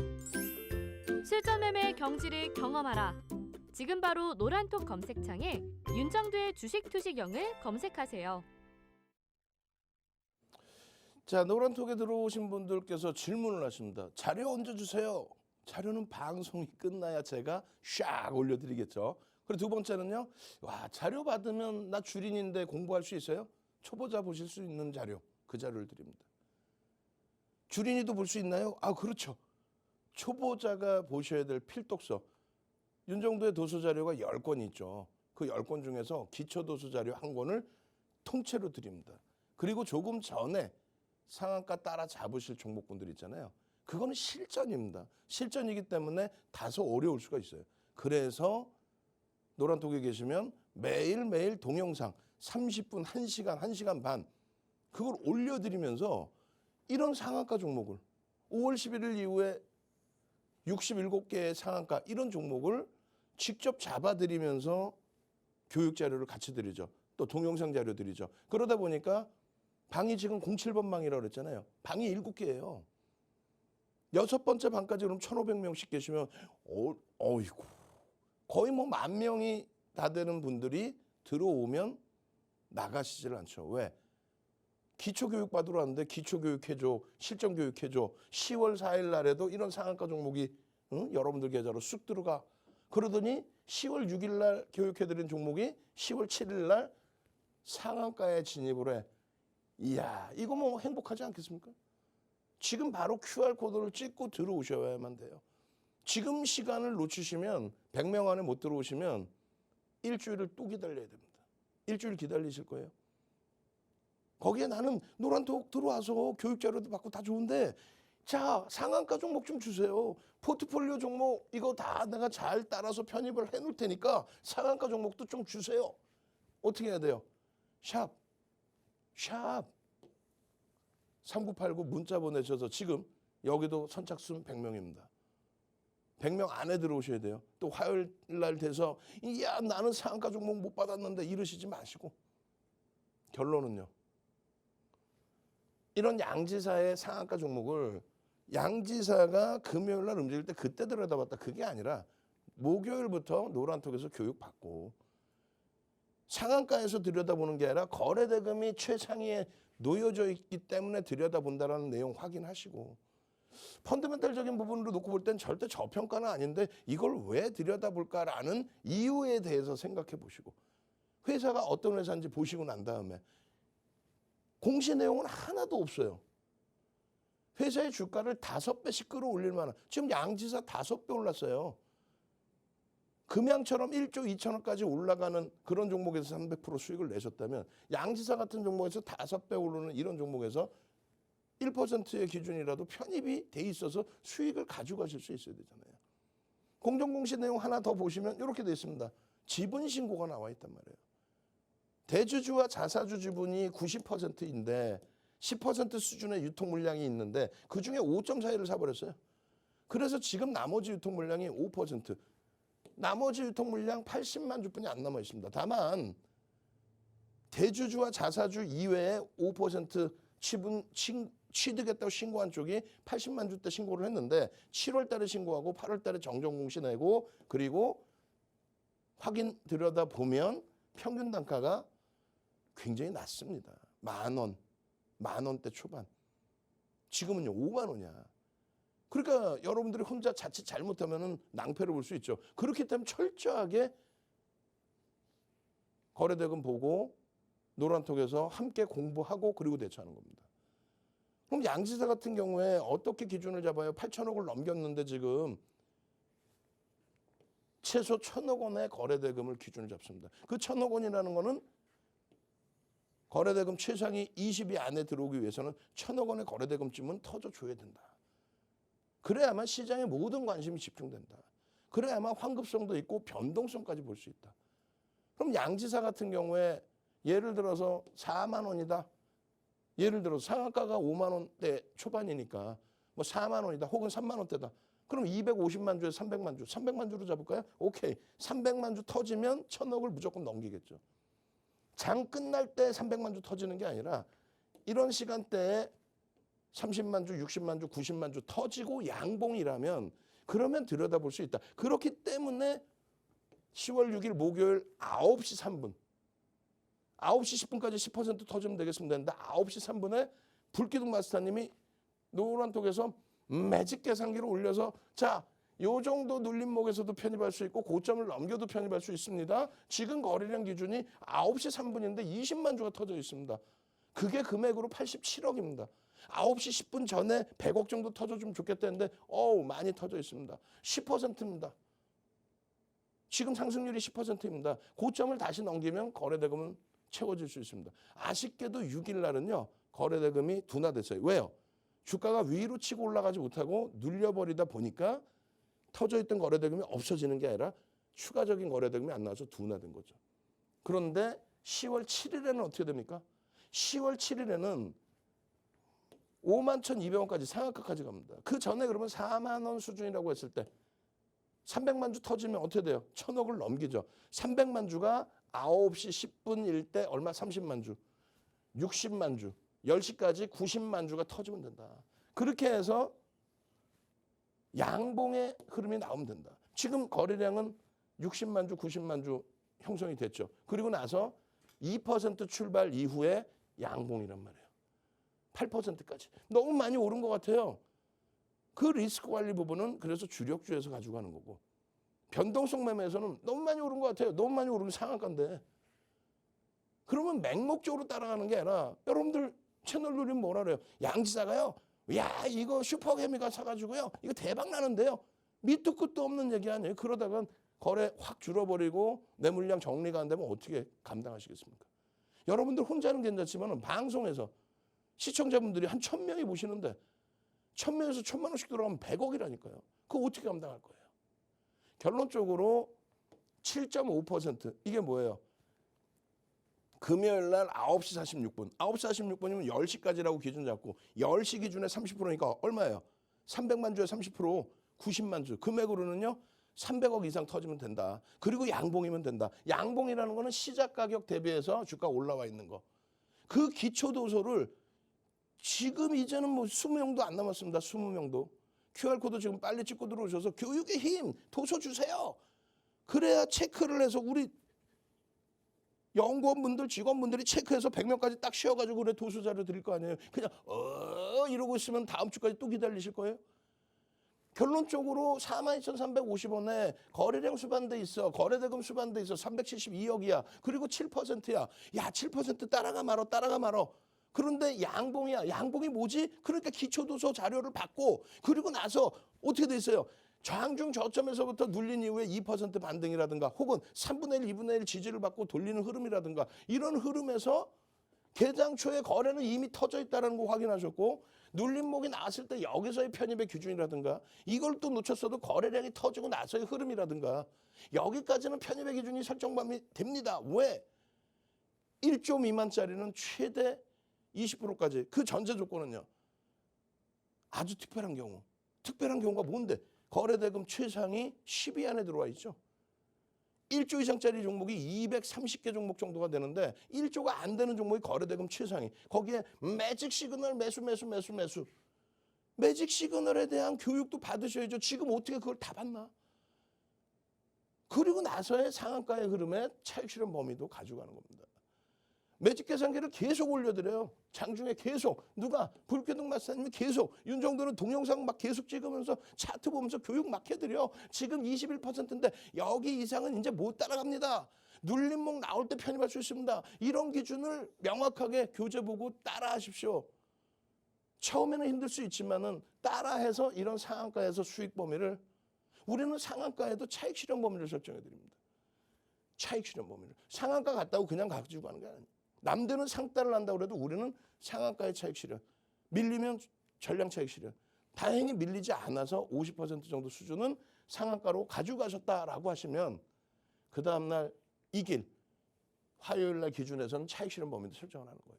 실전 매매 경지를 경험하라. 지금 바로 노란톡 검색창에 윤정두의 주식 투시경을 검색하세요. 자, 노란톡에 들어오신 분들께서 질문을 하십니다. 자료 언제 주세요? 자료는 방송이 끝나야 제가 샥 올려드리겠죠. 그리고 두 번째는요. 와, 자료 받으면 나 주린인데 공부할 수 있어요? 초보자 보실 수 있는 자료, 그 자료를 드립니다. 주린이도 볼 수 있나요? 아, 그렇죠. 초보자가 보셔야 될 필독서. 윤정도의 도서 자료가 10권이 있죠. 그 10권 중에서 기초 도서 자료 1권을 통째로 드립니다. 그리고 조금 전에 상한가 따라 잡으실 종목분들 있잖아요. 그거는 실전입니다. 실전이기 때문에 다소 어려울 수가 있어요. 그래서 노란톡에 계시면 매일매일 동영상 30분, 1시간, 1시간 반 그걸 올려드리면서 이런 상한가 종목을 5월 11일 이후에 67개의 상한가 이런 종목을 직접 잡아드리면서 교육 자료를 같이 드리죠. 또 동영상 자료 드리죠. 그러다 보니까 방이 지금 07번 방이라고 그랬잖아요. 방이 7개예요. 6번째 방까지 그럼 1,500명씩 계시면 어이구 거의 뭐 10,000명이 다 되는 분들이 들어오면 나가시질 않죠. 왜? 기초교육 받으러 왔는데 기초교육 해줘, 실전교육 해줘. 10월 4일 날에도 이런 상한가 종목이 여러분들 계좌로 쑥 들어가. 그러더니 10월 6일 날 교육해드린 종목이 10월 7일 날 상한가에 진입을 해. 이야, 이거 뭐 행복하지 않겠습니까? 지금 바로 QR코드를 찍고 들어오셔야만 돼요. 지금 시간을 놓치시면 100명 안에 못 들어오시면 일주일을 또 기다려야 됩니다. 일주일 기다리실 거예요. 거기에 나는 노란톡 들어와서 교육 자료도 받고 다 좋은데 자, 상한가 종목 좀 주세요. 포트폴리오 종목 이거 다 내가 잘 따라서 편입을 해놓을 테니까 상한가 종목도 좀 주세요. 어떻게 해야 돼요? 샵 3989 문자 보내셔서 지금 여기도 선착순 100명입니다. 100명 안에 들어오셔야 돼요. 또 화요일 날 돼서 야 나는 상한가 종목 못 받았는데 이러시지 마시고 결론은요. 이런 양지사의 상한가 종목을 양지사가 금요일 날 움직일 때 그때 들여다봤다. 그게 아니라 목요일부터 노란톡에서 교육받고 상한가에서 들여다보는 게 아니라 거래대금이 최상위에 놓여져 있기 때문에 들여다본다라는 내용 확인하시고 펀더멘탈적인 부분으로 놓고 볼 땐 절대 저평가는 아닌데 이걸 왜 들여다볼까라는 이유에 대해서 생각해 보시고 회사가 어떤 회사인지 보시고 난 다음에 공시 내용은 하나도 없어요. 회사의 주가를 5배씩 끌어올릴 만한 지금 양지사 5배 올랐어요. 금양처럼 1조 2천억까지 올라가는 그런 종목에서 300% 수익을 내셨다면 양지사 같은 종목에서 5배 오르는 이런 종목에서 1%의 기준이라도 편입이 돼 있어서 수익을 가져가실 수 있어야 되잖아요. 공정공시 내용 하나 더 보시면 이렇게 돼 있습니다. 지분 신고가 나와 있단 말이에요. 대주주와 자사주 지분이 90%인데 10% 수준의 유통 물량이 있는데 그중에 5.41을 사버렸어요. 그래서 지금 나머지 유통 물량이 5%. 나머지 유통 물량 80만 주뿐이 안 남아 있습니다. 다만 대주주와 자사주 이외에 5% 취득했다고 신고한 쪽이 80만 주대 신고를 했는데 7월 달에 신고하고 8월 달에 정정공시 내고 그리고 확인 들여다보면 평균 단가가 굉장히 낮습니다. 10,000원, 10,000원대 초반. 지금은요 5만 원이야. 그러니까 여러분들이 혼자 자칫 잘못하면 낭패를 볼 수 있죠. 그렇기 때문에 철저하게 거래대금 보고 노란톡에서 함께 공부하고 그리고 대처하는 겁니다. 그럼 양지사 같은 경우에 어떻게 기준을 잡아요? 8천억을 넘겼는데 지금 최소 1,000억 원의 거래대금을 기준을 잡습니다. 그 1,000억 원이라는 거는 거래대금 최상위 20위 안에 들어오기 위해서는 1,000억 원의 거래대금쯤은 터져줘야 된다. 그래야만 시장에 모든 관심이 집중된다. 그래야만 환급성도 있고 변동성까지 볼 수 있다. 그럼 양지사 같은 경우에 예를 들어서 4만 원이다. 예를 들어서 상한가가 5만 원대 초반이니까 뭐 4만 원이다. 혹은 3만 원대다. 그럼 250만 주에 300만 주. 300만 주로 잡을까요? 오케이. 300만 주 터지면 1,000억을 무조건 넘기겠죠. 장 끝날 때 300만 주 터지는 게 아니라 이런 시간대에 30만 주, 60만 주, 90만 주 터지고 양봉이라면 그러면 들여다볼 수 있다. 그렇기 때문에 10월 6일 목요일 9시 3분 9시 10분까지 10% 터지면 되겠습니다 했는데 9시 3분에 불기둥 마스터님이 노란톡에서 매직 계산기를 올려서 자, 요 정도 눌림목에서도 편입할 수 있고 고점을 넘겨도 편입할 수 있습니다. 지금 거래량 기준이 9시 3분인데 20만 주가 터져 있습니다. 그게 금액으로 87억입니다. 9시 10분 전에 100억 정도 터져주면 좋겠다는데 많이 터져 있습니다. 10%입니다. 지금 상승률이 10%입니다. 고점을 다시 넘기면 거래대금은 채워질 수 있습니다. 아쉽게도 6일 날은요. 거래대금이 둔화됐어요. 왜요? 주가가 위로 치고 올라가지 못하고 눌려버리다 보니까 터져있던 거래대금이 없어지는 게 아니라 추가적인 거래대금이 안 나와서 둔화된 거죠. 그런데 10월 7일에는 어떻게 됩니까? 10월 7일에는 51,200원까지 상한가까지 갑니다. 그 전에 그러면 4만 원 수준이라고 했을 때 300만 주 터지면 어떻게 돼요? 1,000억을 넘기죠. 300만 주가 9시 10분일 때 얼마? 30만 주, 60만 주, 10시까지 90만 주가 터지면 된다. 그렇게 해서 양봉의 흐름이 나오면 된다. 지금 거래량은 60만 주, 90만 주 형성이 됐죠. 그리고 나서 2% 출발 이후에 양봉이란 말이에요. 8%까지. 너무 많이 오른 것 같아요. 그 리스크 관리 부분은 그래서 주력주에서 가지고 가는 거고, 변동성 매매에서는 너무 많이 오른 것 같아요. 너무 많이 오르면 상한가인데. 그러면 맹목적으로 따라가는 게 아니라 여러분들 채널 누리면 뭐라 그래요? 양지사가요. 야 이거 슈퍼개미가 사가지고요. 이거 대박 나는데요. 밑도 끝도 없는 얘기 아니에요. 그러다가 거래 확 줄어버리고 내 물량 정리가 안 되면 어떻게 감당하시겠습니까? 여러분들 혼자는 괜찮지만 방송에서 시청자분들이 한 1,000명이 보시는데 1,000명에서 1,000만 원씩 들어가면 100억이라니까요. 그거 어떻게 감당할 거예요? 결론적으로 7.5% 이게 뭐예요? 금요일 날 9시 46분. 9시 46분이면 10시까지라고 기준 잡고 10시 기준에 30%니까 얼마예요? 300만 주에 30% 90만 주. 금액으로는요. 300억 이상 터지면 된다. 그리고 양봉이면 된다. 양봉이라는 거는 시작 가격 대비해서 주가 올라와 있는 거. 그 기초 도소를 지금 이제는 뭐 20명도 안 남았습니다. 20명도. QR코드 지금 빨리 찍고 들어오셔서 교육의 힘 도서 주세요. 그래야 체크를 해서 우리 연구원분들 직원분들이 체크해서 100명까지 딱 쉬어가지고 그래 도서 자료 드릴 거 아니에요. 그냥 이러고 있으면 다음 주까지 또 기다리실 거예요. 결론적으로 42,350원에 거래량 수반돼 있어. 거래대금 수반돼 있어. 372억이야. 그리고 7%야. 야 7% 따라가 말어. 그런데 양봉이야. 양봉이 뭐지? 그러니까 기초도서 자료를 받고 그리고 나서 어떻게 돼 있어요? 장중 저점에서부터 눌린 이후에 2% 반등이라든가 혹은 3분의 1, 2분의 1 지지를 받고 돌리는 흐름이라든가 이런 흐름에서 개장 초에 거래는 이미 터져 있다는 거 확인하셨고 눌림목이 나왔을 때 여기서의 편입의 기준이라든가 이걸 또 놓쳤어도 거래량이 터지고 나서의 흐름이라든가 여기까지는 편입의 기준이 설정감이 됩니다. 왜? 1조 미만짜리는 최대 20%까지. 그 전제 조건은요. 아주 특별한 경우. 특별한 경우가 뭔데? 거래대금 최상이 10위 안에 들어와 있죠. 1조 이상짜리 종목이 230개 종목 정도가 되는데 1조가 안 되는 종목이 거래대금 최상위. 거기에 매직 시그널 매수. 매직 시그널에 대한 교육도 받으셔야죠. 지금 어떻게 그걸 다 받나? 그리고 나서의 상한가의 흐름에 차익 실현 범위도 가져가는 겁니다. 매직 계산기를 계속 올려드려요. 장중에 계속. 누가? 불교동 마사님이 계속. 윤정도는 동영상 막 계속 찍으면서 차트 보면서 교육 막 해드려. 지금 21%인데 여기 이상은 이제 못 따라갑니다. 눌림목 나올 때 편입할 수 있습니다. 이런 기준을 명확하게 교재 보고 따라하십시오. 처음에는 힘들 수 있지만은 따라해서 이런 상한가에서 수익 범위를 우리는 상한가에도 차익 실현 범위를 설정해 드립니다. 차익 실현 범위를. 상한가 갔다고 그냥 가지고 가는 게 아니에요. 남들은 상따를 한다고 해도 우리는 상한가의 차익 실현. 밀리면 전량 차익 실현. 다행히 밀리지 않아서 50% 정도 수준은 상한가로 가지고 가셨다라고 하시면 그 다음날 이길 화요일 날 기준에서는 차익 실현 범위도 설정을 하는 거예요.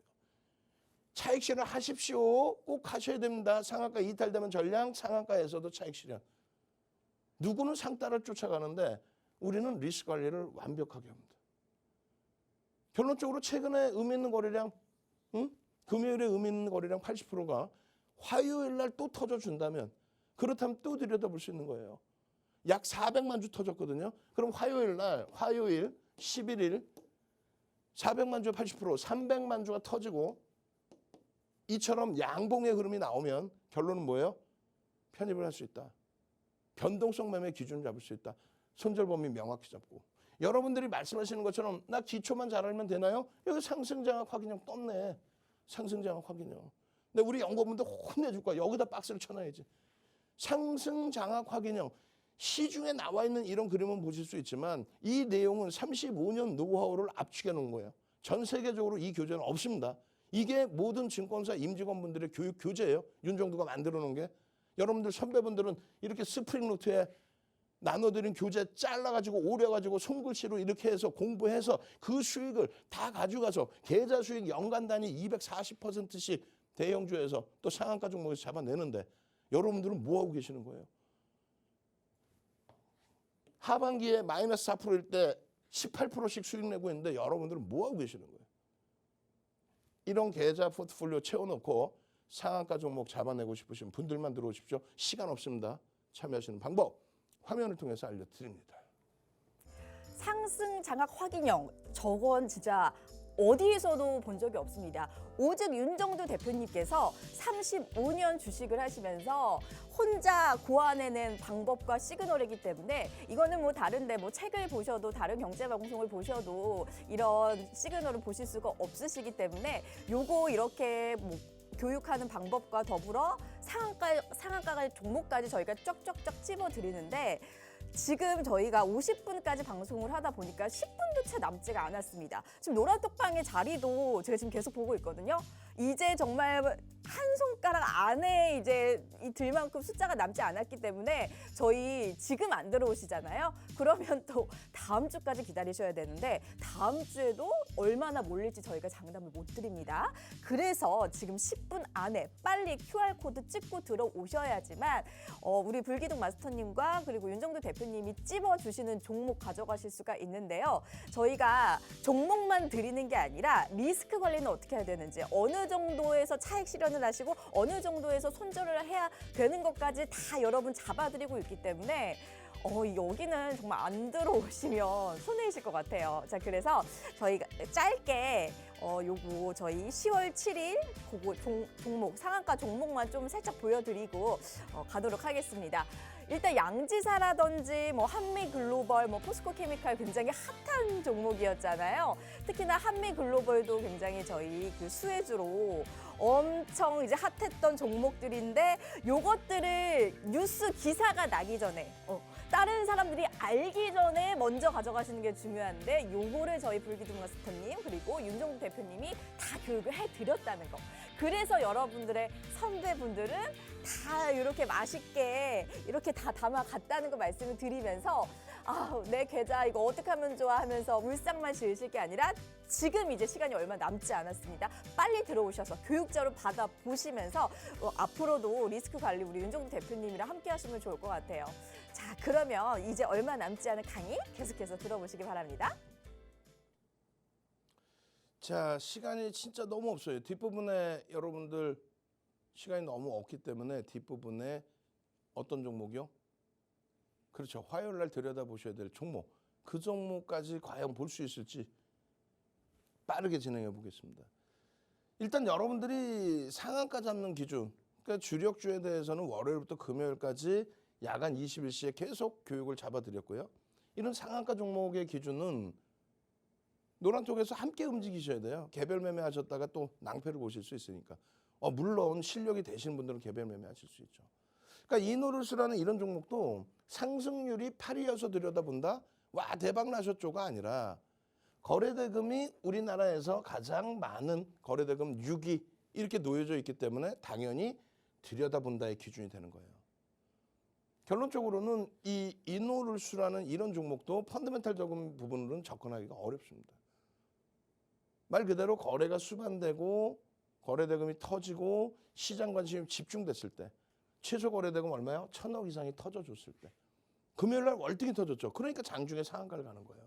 차익 실현 하십시오. 꼭 하셔야 됩니다. 상한가 이탈되면 전량, 상한가에서도 차익 실현. 누구는 상따를 쫓아가는데 우리는 리스크 관리를 완벽하게 합니다. 결론적으로 최근에 의미 있는 거래량, 금요일에 의미 있는 거래량 80%가 화요일 날 또 터져준다면 그렇다면 또 들여다볼 수 있는 거예요. 약 400만 주 터졌거든요. 그럼 화요일 11일 400만 주에 80%, 300만 주가 터지고 이처럼 양봉의 흐름이 나오면 결론은 뭐예요? 편입을 할 수 있다. 변동성 매매 기준을 잡을 수 있다. 손절 범위 명확히 잡고. 여러분들이 말씀하시는 것처럼 나 기초만 잘 알면 되나요? 여기 상승장악 확인형 떴네. 상승장악 확인형. 근데 우리 연구원분들 혼내줄 거야. 여기다 박스를 쳐놔야지. 상승 장악 확인형. 시중에 나와 있는 이런 그림은 보실 수 있지만 이 내용은 35년 노하우를 압축해 놓은 거예요. 전 세계적으로 이 교재는 없습니다. 이게 모든 증권사 임직원분들의 교육 교재예요. 윤정두가 만들어 놓은 게. 여러분들 선배분들은 이렇게 스프링 노트에 나눠드린 교재 잘라가지고 오려가지고 손글씨로 이렇게 해서 공부해서 그 수익을 다 가져가서 계좌 수익 연간 단위 240%씩 대형주에서 또 상한가 종목에서 잡아내는데 여러분들은 뭐하고 계시는 거예요? 하반기에 마이너스 4%일 때 18%씩 수익 내고 있는데 여러분들은 뭐하고 계시는 거예요? 이런 계좌 포트폴리오 채워놓고 상한가 종목 잡아내고 싶으신 분들만 들어오십시오. 시간 없습니다. 참여하시는 방법 화면을 통해서 알려드립니다. 상승 장악 확인형, 저건 진짜 어디에서도 본 적이 없습니다. 오직 윤정두 대표님께서 35년 주식을 하시면서 혼자 고안해낸 방법과 시그널이기 때문에 이거는 뭐 다른데 뭐 책을 보셔도 다른 경제 방송을 보셔도 이런 시그널을 보실 수가 없으시기 때문에 요거 이렇게 뭐 교육하는 방법과 더불어 상한가 종목까지 저희가 쩍쩍쩍 찝어드리는데 지금 저희가 50분까지 방송을 하다 보니까 10분도 채 남지가 않았습니다. 지금 노란톡방의 자리도 제가 지금 계속 보고 있거든요. 이제 정말 한 손가락 안에 이제 이 들만큼 숫자가 남지 않았기 때문에 저희 지금 안 들어오시잖아요. 그러면 또 다음 주까지 기다리셔야 되는데 다음 주에도 얼마나 몰릴지 저희가 장담을 못 드립니다. 그래서 지금 10분 안에 빨리 QR코드 찍고 들어오셔야지만 우리 불기둥 마스터님과 그리고 윤정두 대표님이 찝어주시는 종목 가져가실 수가 있는데요. 저희가 종목만 드리는 게 아니라 리스크 관리는 어떻게 해야 되는지 어느 정도에서 차익 실현을 하시고 어느 정도에서 손절을 해야 되는 것까지 다 여러분 잡아드리고 있기 때문에 여기는 정말 안 들어오시면 손해이실 것 같아요. 자, 그래서 저희가 짧게 요거 저희 10월 7일 그거 종목 상한가 종목만 좀 살짝 보여드리고 가도록 하겠습니다. 일단 양지사라든지 뭐 한미글로벌, 뭐 포스코케미칼 굉장히 핫한 종목이었잖아요. 특히나 한미글로벌도 굉장히 저희 그 수혜주로 엄청 이제 핫했던 종목들인데 요것들을 뉴스 기사가 나기 전에 다른 사람들이 알기 전에 먼저 가져가시는 게 중요한데 요거를 저희 불기둥 마스터님 그리고 윤정두 대표님이 다 교육을 해드렸다는 거. 그래서 여러분들의 선배분들은 다 이렇게 맛있게 이렇게 다 담아갔다는 거 말씀을 드리면서 내 계좌 이거 어떻게 하면 좋아 하면서 울상만 지으실 게 아니라 지금 이제 시간이 얼마 남지 않았습니다. 빨리 들어오셔서 교육자로 받아보시면서 앞으로도 리스크 관리 우리 윤정두 대표님이랑 함께 하시면 좋을 것 같아요. 자, 그러면 이제 얼마 남지 않은 강의 계속해서 들어보시기 바랍니다. 자, 시간이 진짜 너무 없어요. 뒷부분에 여러분들 시간이 너무 없기 때문에 뒷부분에 어떤 종목이요? 그렇죠. 화요일 날 들여다보셔야 될 종목. 그 종목까지 과연 볼 수 있을지 빠르게 진행해 보겠습니다. 일단 여러분들이 상한가 잡는 기준, 그러니까 주력주에 대해서는 월요일부터 금요일까지 야간 21시에 계속 교육을 잡아드렸고요. 이런 상한가 종목의 기준은 노란톡에서 함께 움직이셔야 돼요. 개별 매매 하셨다가 또 낭패를 보실 수 있으니까. 물론 실력이 되시는 분들은 개별 매매 하실 수 있죠. 그러니까 이노르스라는 이런 종목도 상승률이 8이어서 들여다본다? 와, 대박 나셨죠가 아니라 거래대금이 우리나라에서 가장 많은 거래대금 6위 이렇게 놓여져 있기 때문에 당연히 들여다본다의 기준이 되는 거예요. 결론적으로는 이 이노르스라는 이런 종목도 펀더멘탈적인 부분으로는 접근하기가 어렵습니다. 말 그대로 거래가 수반되고 거래대금이 터지고 시장 관심이 집중됐을 때 최소 거래대금 얼마요? 1,000억 이상이 터져줬을 때 금요일 날 월등히 터졌죠. 그러니까 장중에 상한가를 가는 거예요.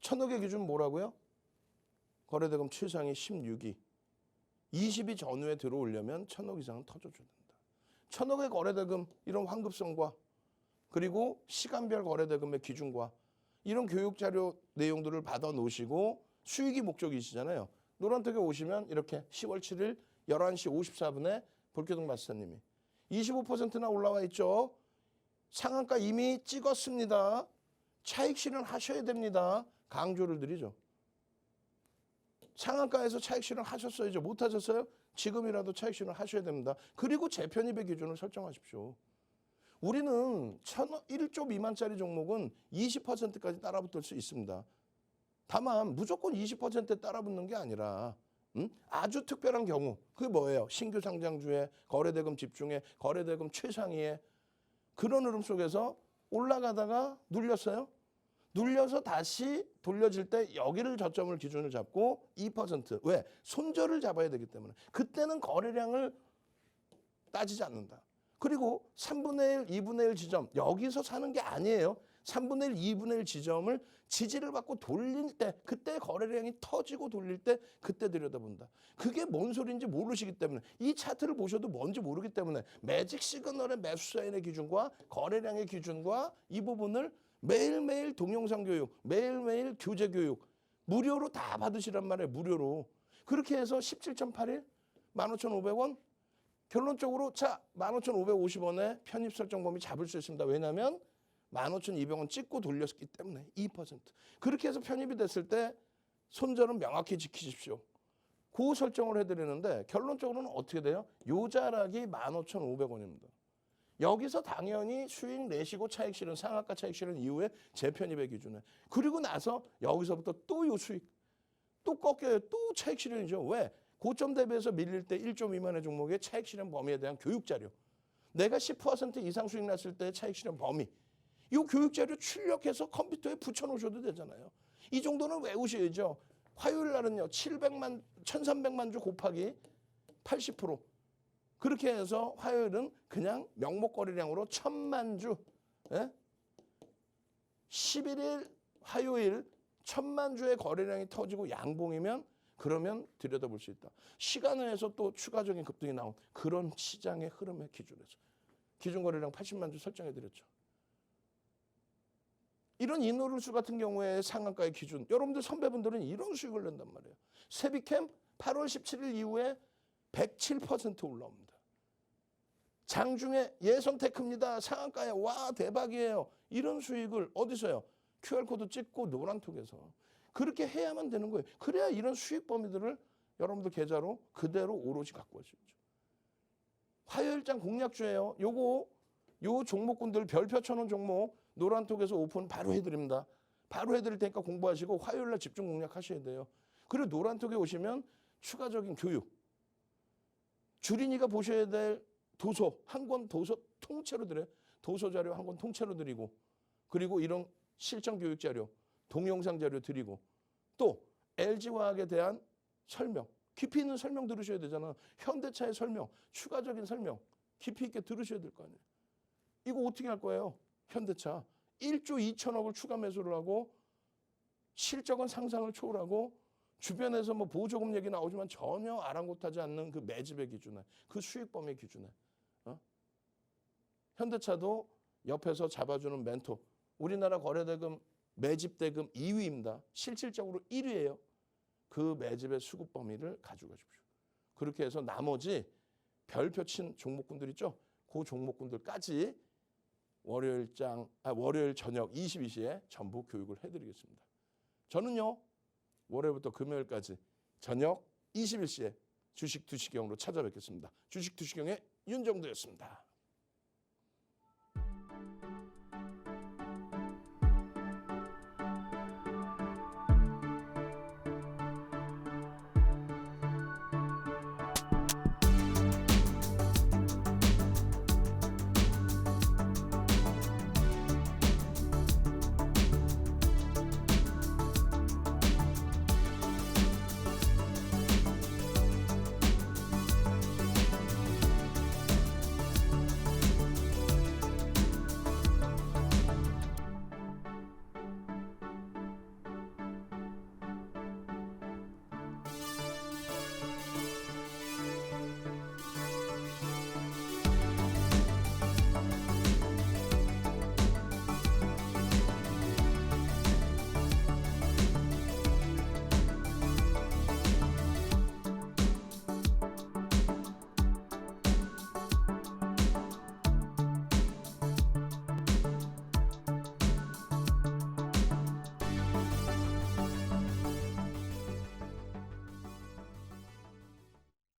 1,000억의 기준 뭐라고요? 거래대금 최상위 16위. 20위 전후에 들어오려면 1,000억 이상은 터져줘야 된다. 1,000억의 거래대금 이런 환급성과 그리고 시간별 거래대금의 기준과 이런 교육자료 내용들을 받아 놓으시고 수익이 목적이시잖아요. 노란톡에 오시면 이렇게 10월 7일 11시 54분에 불기둥 마스터님이 25%나 올라와 있죠. 상한가 이미 찍었습니다. 차익 실현하셔야 됩니다. 강조를 드리죠. 상한가에서 차익 실현하셨어야죠. 못 하셨어요? 지금이라도 차익 실현 하셔야 됩니다. 그리고 재편입의 기준을 설정하십시오. 우리는 1조 미만짜리 종목은 20%까지 따라붙을 수 있습니다. 다만 무조건 20%에 따라붙는 게 아니라 아주 특별한 경우, 그게 뭐예요? 신규 상장주에 거래대금 집중에 거래대금 최상위에 그런 흐름 속에서 올라가다가 눌렸어요. 눌려서 다시 돌려질 때 여기를 저점을 기준을 잡고 2%. 왜? 손절을 잡아야 되기 때문에. 그때는 거래량을 따지지 않는다. 그리고 3분의 1, 2분의 1 지점 여기서 사는 게 아니에요. 3분의 1, 2분의 1 지점을 지지를 받고 돌릴 때 그때 거래량이 터지고 돌릴 때 그때 들여다본다. 그게 뭔 소리인지 모르시기 때문에 이 차트를 보셔도 뭔지 모르기 때문에 매직 시그널의 매수 사인의 기준과 거래량의 기준과 이 부분을 매일매일 동영상 교육, 매일매일 교재 교육 무료로 다 받으시란 말이에요. 무료로. 그렇게 해서 17.81, 15,500원 결론적으로 자 15,550원에 편입 설정 범위 잡을 수 있습니다. 왜냐하면 15,200원 찍고 돌렸기 때문에 2%. 그렇게 해서 편입이 됐을 때 손절은 명확히 지키십시오. 그 설정을 해드리는데 결론적으로는 어떻게 돼요? 요 자락이 15,500원입니다. 여기서 당연히 수익 내시고 차익 실현, 상한가 차익 실현 이후에 재편입의 기준에. 그리고 나서 여기서부터 또 요 수익. 또 꺾여요. 또 차익 실현이죠. 왜? 고점 대비해서 밀릴 때 1조 미만의 종목의 차익 실현 범위에 대한 교육 자료. 내가 10% 이상 수익 났을 때 차익 실현 범위. 이 교육 자료 출력해서 컴퓨터에 붙여놓으셔도 되잖아요. 이 정도는 외우셔야죠. 화요일 날은요. 1,300만 주 곱하기 80%. 그렇게 해서 화요일은 그냥 명목거래량으로 1,000만 주. 예? 11일 화요일 1,000만 주의 거래량이 터지고 양봉이면 그러면 들여다볼 수 있다. 시간에서 또 추가적인 급등이 나온 그런 시장의 흐름의 기준에서. 기준 거래량 80만 주 설정해드렸죠. 이런 인호룰수 같은 경우에 상한가의 기준. 여러분들 선배분들은 이런 수익을 낸단 말이에요. 세비캠 8월 17일 이후에 107% 올라옵니다. 장중에 예선테크입니다. 상한가에 와 대박이에요. 이런 수익을 어디서요? QR코드 찍고 노란톡에서. 그렇게 해야만 되는 거예요. 그래야 이런 수익 범위들을 여러분들 계좌로 그대로 오롯이 갖고 오시죠. 화요일장 공략주예요. 요 종목군들 별표 쳐놓은 종목 노란톡에서 오픈 바로 해드립니다. 바로 해드릴 테니까 공부하시고 화요일날 집중 공략하셔야 돼요. 그리고 노란톡에 오시면 추가적인 교육. 주린이가 보셔야 될 도서, 한 권 도서 통째로 드려요. 도서 자료 한 권 통째로 드리고 그리고 이런 실전 교육 자료, 동영상 자료 드리고 또 LG화학에 대한 설명, 깊이 있는 설명 들으셔야 되잖아. 현대차의 설명, 추가적인 설명 깊이 있게 들으셔야 될 거 아니에요. 이거 어떻게 할 거예요? 현대차 1조 2천억을 추가 매수를 하고 실적은 상상을 초월하고 주변에서 뭐 보조금 얘기 나오지만 전혀 아랑곳하지 않는 그 매집의 기준에 그 수익 범위 기준에 현대차도 옆에서 잡아주는 멘토. 우리나라 거래대금 매집대금 2위입니다. 실질적으로 1위예요. 그 매집의 수급 범위를 가지고 가십시오. 그렇게 해서 나머지 별표 친 종목군들 있죠? 그 종목군들까지 월요일 저녁 22시에 전부 교육을 해드리겠습니다. 저는요. 월요일부터 금요일까지 저녁 21시에 주식 투시경으로 찾아뵙겠습니다. 주식 투시경의 윤정도였습니다.